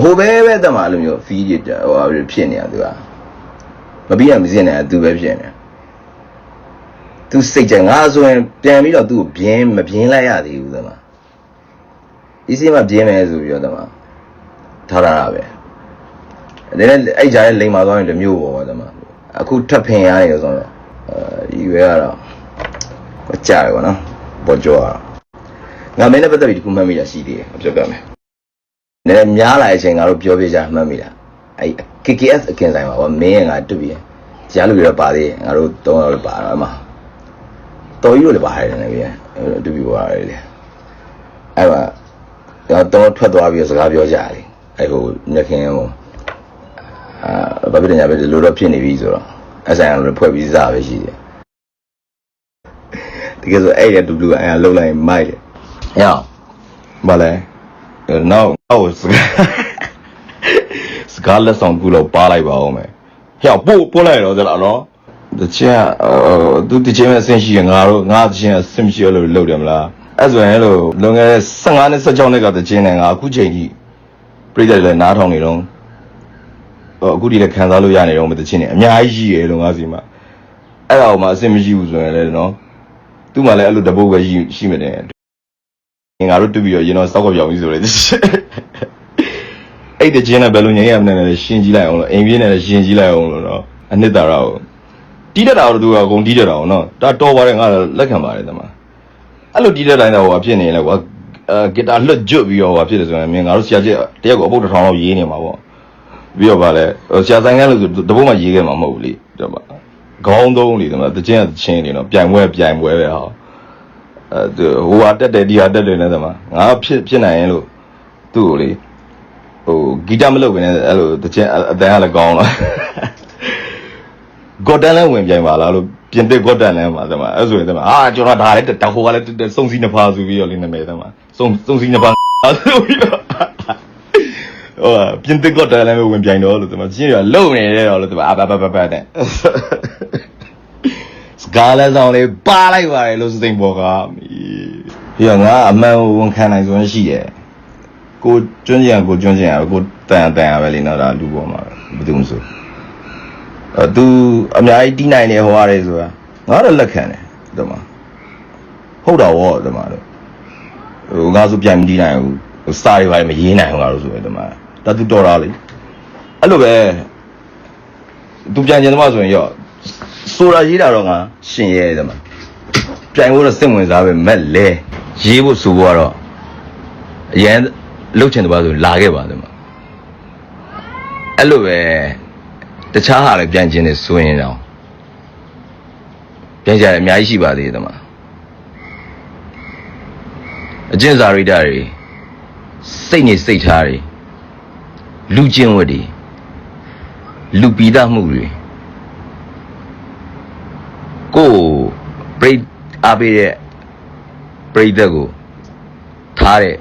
ဟိုပဲတမအဲ့လိုမျိုးဖီးကြဟိုဖြစ်နေတာသူကမပြီးရမစင်းနေတာသူပဲဖြစ်နေသူစိတ်ကြငါဆိုရင်ပြန်ပြီးတော့သူ့ကိုမပြင်းလိုက်ရသေးဘူးတမဒီစီမှာပြင်းမယ်ဆိုပြီးတော့တမ ထားရပဲဒါနဲ့အဲ့ကြားရဲ့လိန်မာသွားရင်တမျိုးပေါ့ကွာအခုထပ်ဖင်ရနေဆိုတော့ဒီရွယ်ကတော့ကြားရပါတော့ပေါ်ကြောရငါမင်းနဲ့ပတ်သက်ပြီးဒီခုမှတ်မိတာရှိသေးတယ်ပြောပြမယ်နည်းများလာတဲ့အချိန်ငါတို့ပြောပြကြမှတ်မိတာအဲ့ KKS အကင်ဆိုင်ပါကွာမင်းရဲ့ငါတွေ့ပြီးကြားလို့ရပါသေးငါတို့3ယောက်လည်းပါတော့မှာတော်ကြီးတို့လည်းပါတယ်နေပြီတွေ့ပြီးသွားတယ်လေအဲ့မှာတော့ထွက်သွားပြီးစကားပြောကြတယ်အဲ့ဟိုညခင်ဟိုဘာဖြစ်နေကြပဲလို့တော့ဖြစ်နေပြီဆိုတော့အဆိုင်အောင်လည်းဖွဲ့ပြီးစားပဲရှိတယ်တကယ်ဆိုအဲ့ရတူတူအဲ့လှုပ်လိုက်မိုက်တယ်ဟဲ့ဘာလဲနောက်စကားလက်ဆောင်ကူလို့ပါလိုက်ပါဦးမယ်ဟဲ့ပို့လိုက်တော့ကြလားနော်တချင်သူတချင်မဲ့အဆင်ရှိရင်ငါတချင်အဆင်မရှိလို့လုပ်တယ်မလားအဲ့ဆိုရင်လို့လွန်ခဲ့တဲ့15နဲ့16နှစ်ကတချင်နဲ့ငါအခုချိန်ကြီးပြည်တယ်လည်းနားထောင်နေတော့အခုဒီလည်းခံစားလို့ရနေတော့မတချင်နဲ့အများကြီးရှိရလို့ငါစီမှာအဲ့ဒါမှအဆင်မရှိဘူးဆိုရင်လည်းနော်သူ့မှာလည်းအဲ့လိုတပုတ်ပဲရှိမှတယ်ငါတို့တူပြီးတော့ရင်တော့စောက်ကပြောင်းပြီးဆိုလေအဲ့တချင်နဲ့ဘယ်လိုငြိမ်းရမလဲရှင်းကြည့်လိုက်အောင်လို့အိမ်ပြင်းနဲ့ရှင်းကြည့်လိုက်အောင်လို့နော်အနှစ်သာရကိုတီးတတ်တာတော့သူကအကုန်တီးတတ်တာအောင်နော်ဒါတော်ပါတယ်ငါလက်ခံပါတယ်တမအဲ့လိုတီးတတ်တိုင်းတော့ဟိုဖြစ်နေလဲကွာဂီတာလွတ်ကျွတ်ပြီးတော့ဟိုဖြစ်တယ်ဆိုရင်မင်းငါတို့ဆရာကြီးတယောက်ကိုအပုတ်တစ်ထောင်လောက်ရေးနေမှာပေါ့ပြီးတော့ဗာလဲဆရာဆိုင်ကလို့တပုတ်မှရေးခဲ့မှာမဟုတ်ဘူးလေတော့ခေါင်းသုံးလေတမတချင်းချင်းနေတော့ပြိုင်ပွဲပဲဟာဟိုဟာတက်တယ်ဒီဟာတက်တယ်နဲ့တမငါဖြစ်နိုင်ရင်လို့သူ့ကိုလေဟိုဂီတမလုပ်ဘဲနဲ့အဲ့လိုတချင်းအတန်းကလည်းကောင်းလားဂေါ်တန်လည်းဝင်ပြိုင်ပါလားလို့ပြင်သစ်ဂေါ်တန်လည်းမှာတမအဲ့ဆိုရင်တမကျွန်တော်ဒါလည်းတဟိုကလည်းစုံစီနှစ်ဖာဆိုပြီးတော့လေးနာမည်တမစုံစီနှစ်ဖာဆိုပြီးတော့ဟိုပြင်သစ်ဂေါ်တန်လည်းဝင်ပြိုင်တော့လို့တမချင်းရလုံနေတယ်တော့လို့တမဘတဲ့စကားလည်းဆောင်လေးပါလိုက်ပါတယ်လို့စိတ်ပေါ်ကပြီးတော့ငါအမှန်ဝန်ခံနိုင်စွမ်းရှိတယ်ကိုကျွန်းကျင်ကိုတန်ရပဲလေနော်ဒါလူပေါ်မှာဘယ်သူမှဆိုသူအများကြီးတီးနိုင်နေဟောရတယ်ဆိုတာငါတော့လက်ခံတယ်ဒီမှာဟုတ်တော့ဗောဒီမှာတော့ဟိုငါဆိုပြန်မတီးနိုင်ဘူးစာတွေပါမရေးနိုင်ဘူးငါတို့ဆိုရင်ဒီမှာဒါသူတော်တာလေအဲ့လိုပဲသူပြန်ကျင်တော့ဆိုရင်ရောဆိုတာရေးတာတော့ငါရှင်ရဲဒီမှာပြန်ဖို့တော့စိတ်ဝင်စားပဲမက်လဲရေးဖို့ဆိုဖို့ကတော့အရင်လှုပ်ချင်တယ်ပါဆိုလာခဲ့ပါဒီမှာအဲ့လိုပဲတခြားဟာလည်းပြန်ကျင်နေဆိုရင်တော့ပြန်ကြတယ်အများကြီးရှိပါသေးတယ်မှာအကျင့်စာရိတ္တတွေစိတ်နေစိတ်ထားတွေလူကျင့်ဝတ်တွေလူပီးသားမှုတွေကိုပြိအားပေးတဲ့ပြိသက်ကိုထားတဲ့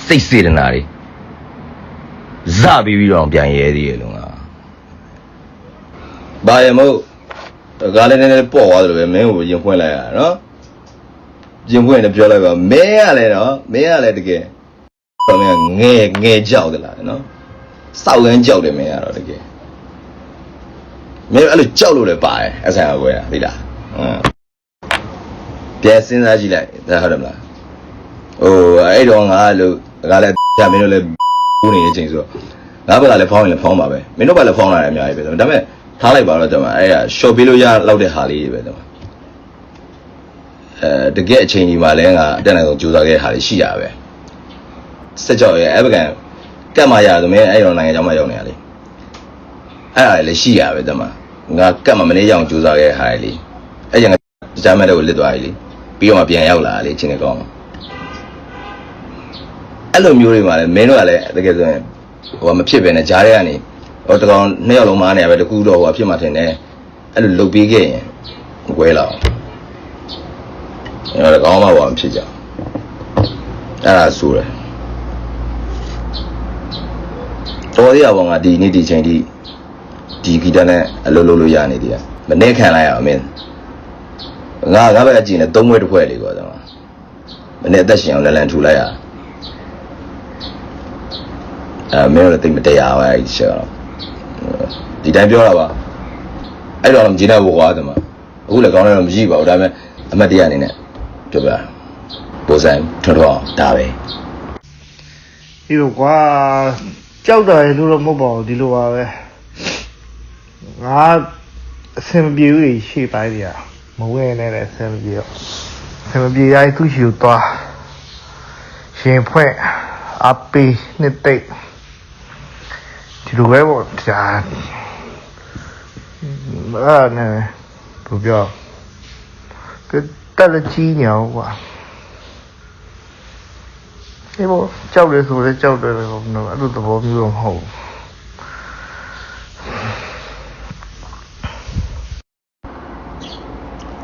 စိတ်စေတနာတွေဇပြီးတော့ပြန်ရဲသေးတယ်လို့ငါဘာရမို့ကားလည်းနည်းနည်းပေါ့သွားတယ်ပဲမင်းကိုရင်ဖွင့်လိုက်ရတာနော်ရင်ဖွင့်တယ်ပြောလိုက်ပါမင်းကလည်းနော်မင်းကလည်းတကယ်ဘာမင်းငယ်ကြောက်တယ်လားနော်စောက်ရမ်းကြောက်တယ်မင်းကတော့တကယ်မင်းအဲ့လိုကြောက်လို့လည်းပါတယ်အဆိုင်အကွယ်သိလားပြန်စဉ်းစားကြည့်လိုက်ဒါဟုတ်တယ်မလားဟိုအဲ့တော့ငါလို့ကားလည်းကြာမင်းတို့လည်းဘူးနေတဲ့အချိန်ဆိုတော့ငါဘက်ကလည်းဖောင်းရင်လည်းဖောင်းပါပဲမင်းတို့ဘက်လည်းဖောင်းလာတယ်အများကြီးပဲဒါပေမဲ့ထားလိုက်ပါတော့ကျွန်မအဲ့ဒါ short ပေးလို့ရလောက်တဲ့ဟာလေးတွေပဲကျွန်မတကယ်အချိန်ကြီးမှာလည်းငါအတက်နိုင်ဆုံးကြိုးစားခဲ့တဲ့ဟာတွေရှိရပဲစက်ကြောရဲ့အဲ့ဘက်ကကတ်မှရဆိုမင်းအဲ့တော့နိုင်ငံကျောင်းမှာရောက်နေရလေအဲ့ဒါလည်းရှိရပဲကျွန်မငါကတ်မှမနေရအောင်ကြိုးစားခဲ့တဲ့ဟာတွေလေအဲ့ကျန်ဂျာမန်တွေကိုလစ်သွားပြီလေပြီးတော့မှပြန်ရောက်လာလေချင်းနေကောင်းအဲ့လိုမျိုးတွေမှာလည်းမင်းတို့ကလည်းတကယ်ဆိုရင်ဟိုမဖြစ်ပဲနဲ့ဂျားတွေကနေဟိုတကောင်နှစ်ယောက်လုံးမားနေရပဲတကူတော့ဟိုအဖြစ်မှထင်တယ်အဲ့လိုလုပ်ပြီးခဲ့ရင်ကွဲလာအောင်အဲ့ဒါကောင်းမှဘာမှဖြစ်ကြအဲ့ဒါဆိုတယ်တော်ရပါငါဒီနေ့ဒီချိန်ဒီဂီတနဲ့အလုပ်လုပ်လို့ရနေတယ်မနေ့ခံလိုက်ရအောင်မင်းငါဘက်ကကြည့်နေ3ဘွဲတစ်ဖွဲ့လေးကွာကျွန်တော်မနေ့အသက်ရှင်အောင်လန်ထူလိုက်ရမင်းတို့တိတ်မတရားပါအဲ့ဒီချက်တော့ဒီတိုင်းပြောတာပါအဲ့တော့မကြည့်နိုင်ဘူးကွာဒီမှာအခုလည်းကောင်းတယ်တော့မရှိပါဘူးဒါပေမဲ့အမတ်တရားအနေနဲ့ပြောပြပုံစံထွန်းထွန်းဒါပဲ ဒီလိုကွာ ကြောက်တာလေလို့တော့မဟုတ်ပါဘူးဒီလိုပါပဲငါအဆင်မပြေဘူးရှေ့ပိုင်းတွေကမဝဲနဲ့လည်းအဆင်မပြေတော့အဆင်မပြေရိုက်သူ့ရှိကိုသွားရှင်ဖွင့်အပီနှစ်သိပ်ဒီလိုပဲပေါ့ဒါအဲ့နဲ့ဘယ်ပြောကတက်လက်ကြီးညောင်းကွာဒီဘောကြောက်တယ်ဆိုလည်းကြောက်တယ်လို့အဲ့လိုသဘောမျိုးတော့မဟုတ်ဘူး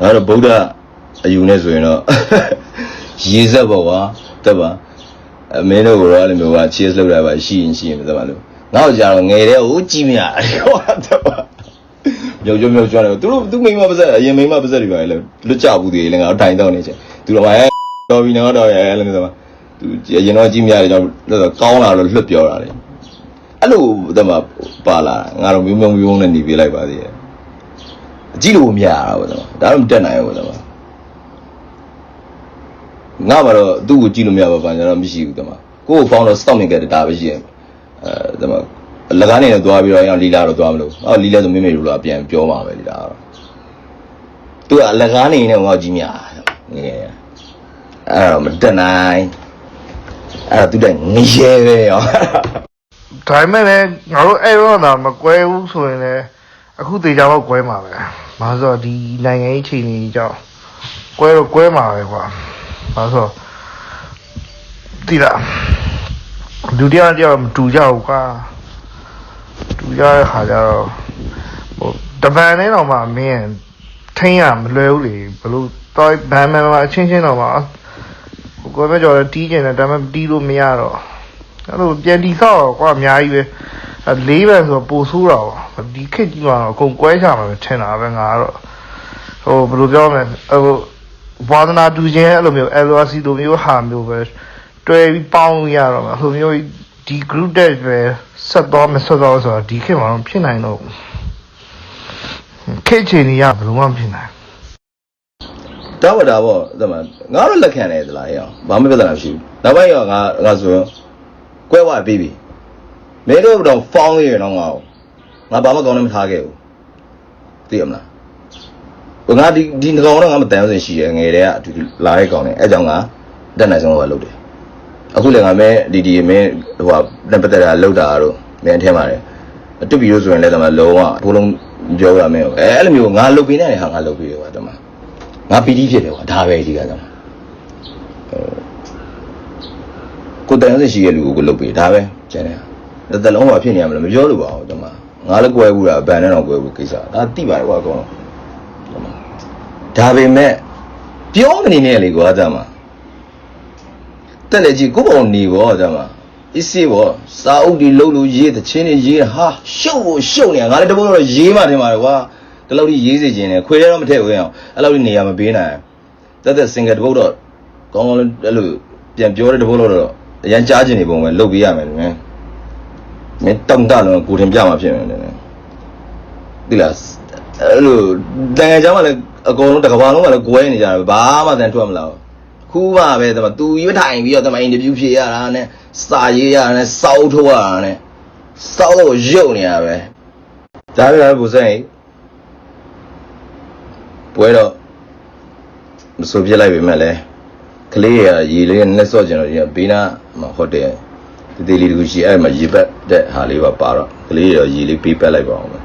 အဲ့တော့ဗုဒ္ဓအယူနဲ့ဆိုရင်တော့ရေစက်ပေါ့ကွာတက်ပါအမင်းတို့ကတော့အဲ့လိုမျိုးက cheers လုပ်တာပါရှိရင်တက်ပါလို့ငါ့ကိုကြာတော့ငယ်တဲ့ဟိုကြီးမရကွာတက်ပါမြုပ်ကျွမ်းတယ်သူမိမပါစက်အရင်မိမပါစက်တွေပါလေလွတ်ကြဘူးသေးလေငါတို့တိုင်တော့နေချင်းသူတော့တော်ပြီနော်တော်ရဲ့အဲ့လိုမျိုးတက်ပါသူအရင်တော့ကြီးမရတယ်ကြောင့်ကောင်းလာတော့လွတ်ပြောတာလေအဲ့လိုတက်ပါပါလာငါတို့မျိုးနဲ့နေပြေးလိုက်ပါသေးတယ်အကြည့်လို့မရတာပေါ့တက်ပါဒါတော့မတက်နိုင်ဘူးတက်ပါငါမှတော့သူ့ကိုကြည့်လို့မရပါဘာညာတော့မရှိဘူးတမကိုယ့်ကိုဖောင်းတော့ stop နေကြတယ်ဒါပဲရှိရင်တမလကားနေနဲ့သွားပြီးတော့အောင်လီလာတော့သွားမလို့အော်လီလာဆိုမိမိတို့လာပြန်ပြောမှာပဲလီလာတော့သူကလကားနေနဲ့ငေါ့ကြီးမြငယ်အဲ့တော့မတက်နိုင်အဲ့တော့သူတက်ငရဲပဲရောဒါပေမဲ့လည်းငါတို့အဲ့တော့တော့မကွဲဘူးဆိုရင်လည်းအခုတေချာတော့ကွဲမှာပဲဘာလို့ဆိုတော့ဒီနိုင်ငံရေးချိန်ကြီးကြောင့်ကွဲတော့ကွဲမှာပဲကွာဘာလို့ဆိုဒီလားဒုတိယကြောင့်မတူကြဘူးကွာတူကြတဲ့ခါကျတော့ဟိုတပန်နဲ့တော့မှမင်းထိန်းရမလွယ်ဘူးလေဘလို့တော့ဘန်မှန်မှာအချင်းချင်းတော့မှဟိုကိုယ်ပဲကြော်တီးကျင်တယ်ဒါပေမဲ့တီးလို့မရတော့အဲ့လိုပြန်တီဆောက်တော့ကွာအများကြီးပဲလေးပဲဆိုပိုဆိုးတော့ဒီခက်ကြီးမှာတော့အကုန်ကွဲချမှာပဲထင်တာပဲငါကတော့ဟိုဘယ်လိုပြောမလဲဟိုဘာသာနာတူခြင်းအဲ့လိုမျိုး LRC လိုမျိုးဟာမျိုးပဲတွဲပြီးပေါင်းရတော့မှာဟိုမျိုးဒီ group တဲ့ပဲဆက်တော့မဆက်တော့ဆိုတော့ဒီခေတ်မှာတော့ဖြစ်နိုင်တော့ခေတ်ချင်နေရဘယ်လိုမှမဖြစ်နိုင်တော့ဒါပေါ့တမငါတို့လက်ခံတယ်သလားရောဘာမှပြဿနာမရှိဘူးနောက်ပိုင်းရောငါဆိုရင်ကွဲဝပြီးပြီမင်းတို့တော့ဖောင်းရတော့ငါဘာမှကောင်းနေမထားခဲ့ဘူးသိရမလားငါဒီငကောင်တော့ငါမတန်အောင်ရှိရငယ်တည်းကအတူတူလာတဲ့ကောင်နဲ့အဲကြောင့်ငါတက်နိုင်ဆုံးတော့လုပ်တယ်အခုလည်းငါမဲဒီမင်းဟိုလက်ပတ်တာလောက်တာတော့မင်းအထင်ပါတယ်တူပြီးလို့ဆိုရင်လည်းတမလုံးဝဘိုးလုံးပြောရမယ်အဲ့လိုမျိုးငါလုတ်ပေးနေတဲ့ဟာငါလုတ်ပေးတယ်ကွာတမငါပီတိဖြစ်တယ်ကွာဒါပဲဒီကတမကိုတန်အောင်ရှိရလူကိုလုတ်ပေးဒါပဲကျန်တယ်တလုံးကဖြစ်နေရမလို့မပြောလို့ပါဘူးတမငါလည်းကွဲဘူးတာဗန်နဲ့တော့ကွဲဘူးကိစ္စဒါတိပါတယ်ကွာအကုန်လုံးဒါပေမဲ့ပြောမနေနဲ့လေကွာတမတက်လေကြီးကိုပေါ့နေပေါ့တမအစ်စေးပေါ့စာအုပ်တွေလုံးလို့ရေးတဲ့ချင်းတွေရေးဟာရှုပ်နေငါလည်းတပုတ်တော့ရေးမှတင်ပါတယ်ကွာဒီလောက်ကြီးရေးစေခြင်းနဲ့ခွေထဲတော့မထည့်ဝင်အောင်အဲ့လောက်ကြီးနေရာမပေးနိုင်တက်စင်ကတပုတ်တော့ကောင်းအဲ့လိုပြန်ပြောတဲ့တပုတ်တော့အရန်ကြားခြင်းနေပုံပဲလုပ်ပေးရမယ်မင်းတောင့်တလုံးကိုတင်ပြမှာဖြစ်မယ်ဒီလားအဲ့လိုတန်ငယ်ချမ်းမှလည်းအကုန်လုံးတစ်ကဘာလုံးကလည်းကွဲနေကြတယ်ဘာမှတန်ထွက်မလာဘူးခုမှပဲတမသူရွထိုင်ပြီးတော့တမအင်တာဗျူးဖြေရတာနဲ့စာရေးရတာနဲ့စောက်ထုတ်ရတာနဲ့စောက်တော့ရုပ်နေရပဲဒါပဲဘုစိန်ပွဲတော့မဆိုပြလိုက်ပြီမဲ့လေကလေးရရေလေးနဲ့စော့ကျင်တော့ဒီဘေးနာမှာဟိုတယ်ဒီလေးတခုရှိအဲ့မှာရေပတ်တဲ့ဟာလေးပါတော့ကလေးရရေလေးပေးပတ်လိုက်ပါအောင်